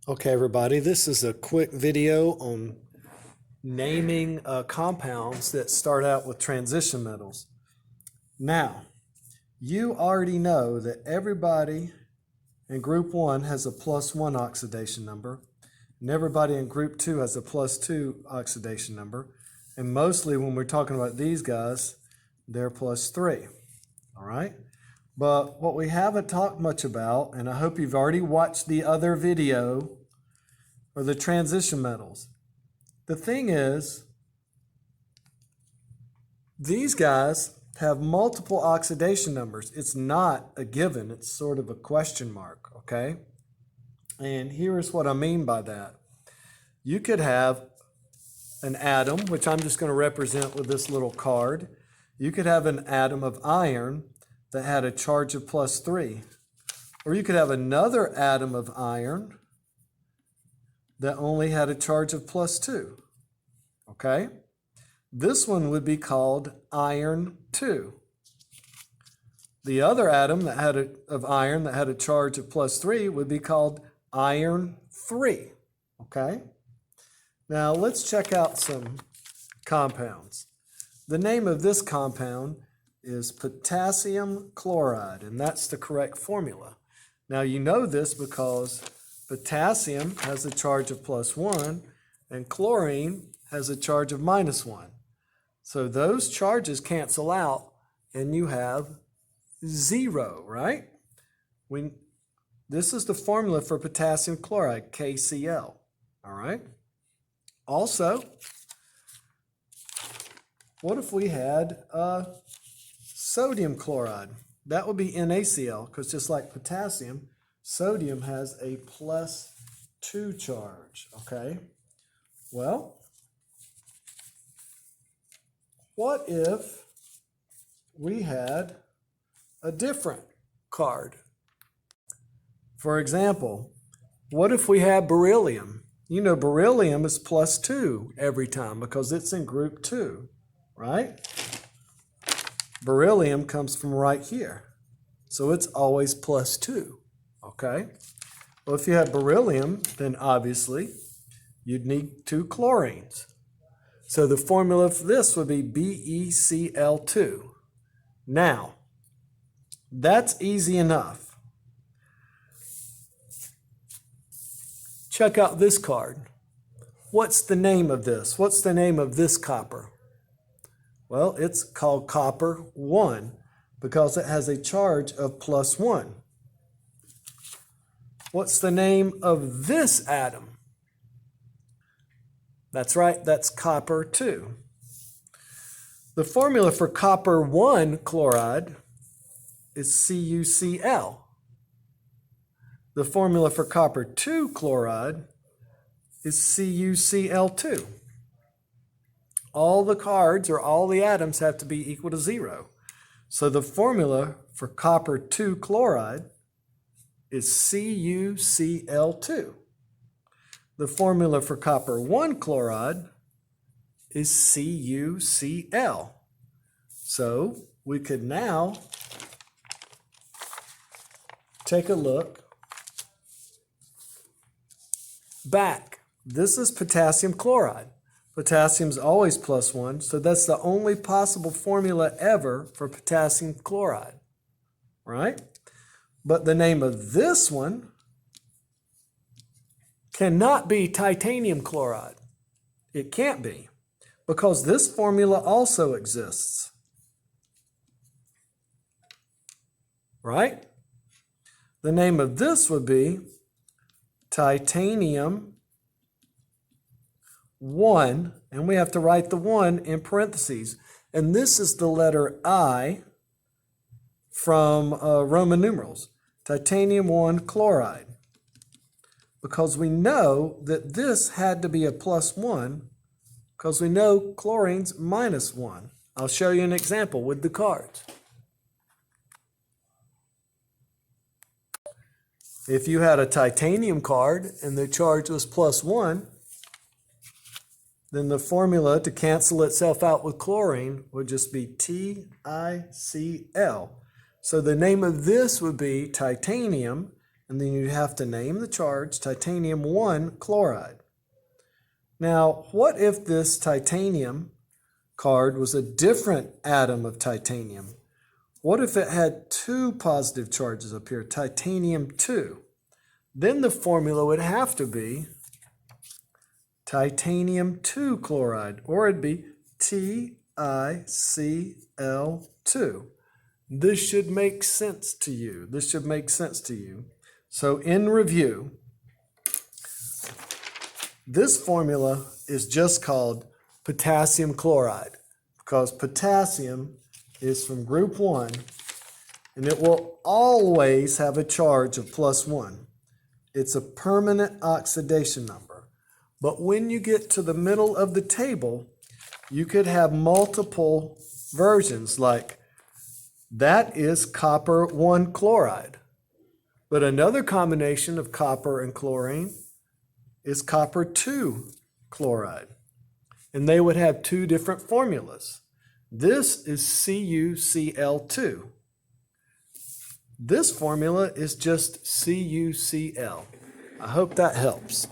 Okay, everybody, this is a quick video on naming compounds that start out with transition metals. Now, you already know that everybody in group 1 has a +1 oxidation number, and everybody in group 2 has a +2 oxidation number, and mostly when we're talking about these guys, they're +3, all right? But what we haven't talked much about, and I hope you've already watched the other video, are the transition metals. The thing is, these guys have multiple oxidation numbers. It's not a given, it's sort of a question mark, okay? And here's what I mean by that. You could have an atom, which I'm just going to represent with this little card. You could have an atom of iron that had a charge of +3. Or you could have another atom of iron that only had a charge of +2. Okay? This one would be called iron 2. The other atom that had of iron that had a charge of +3 would be called iron 3. Okay? Now let's check out some compounds. The name of this compound is potassium chloride, and that's the correct formula. Now you know this because potassium has a charge of +1 and chlorine has a charge of -1. So those charges cancel out and you have 0, right? This is the formula for potassium chloride, KCl, all right? Also, what if we had sodium chloride? That would be NaCl, because just like potassium, sodium has a +2 charge, okay? Well, what if we had a different card? For example, what if we had beryllium? You know, beryllium is +2 every time because it's in group 2, right? Beryllium comes from right here, so it's always +2, okay? Well, if you have beryllium, then obviously you'd need 2 chlorines. So the formula for this would be BeCl2. Now, that's easy enough. Check out this card. What's the name of this? What's the name of this copper? Well, it's called copper 1 because it has a charge of +1. What's the name of this atom? That's right, that's copper 2. The formula for copper 1 chloride is CuCl. The formula for copper 2 chloride is CuCl2. All the cards or all the atoms have to be equal to 0. So the formula for copper 2 chloride is CuCl2. The formula for copper 1 chloride is CuCl. So we could now take a look back. This is potassium chloride. Potassium's always +1, so that's the only possible formula ever for potassium chloride, right? But the name of this one cannot be titanium chloride. It can't be, because this formula also exists, right? The name of this would be titanium 1, and we have to write the 1 in parentheses. And this is the letter I from Roman numerals, titanium 1 chloride. Because we know that this had to be a +1 because we know chlorine's -1. I'll show you an example with the cards. If you had a titanium card and the charge was +1, then the formula to cancel itself out with chlorine would just be TiCl. So the name of this would be titanium and then you have to name the charge titanium 1 chloride. Now, what if this titanium card was a different atom of titanium? What if it had 2 positive charges up here, titanium 2? Then the formula would have to be titanium 2 chloride, or it'd be TiCl2. This should make sense to you. This should make sense to you. So in review, this formula is just called potassium chloride because potassium is from group 1 and it will always have a charge of +1. It's a permanent oxidation number. But when you get to the middle of the table, you could have multiple versions like that is copper 1 chloride. But another combination of copper and chlorine is copper 2 chloride. And they would have 2 different formulas. This is CuCl2. This formula is just CuCl. I hope that helps.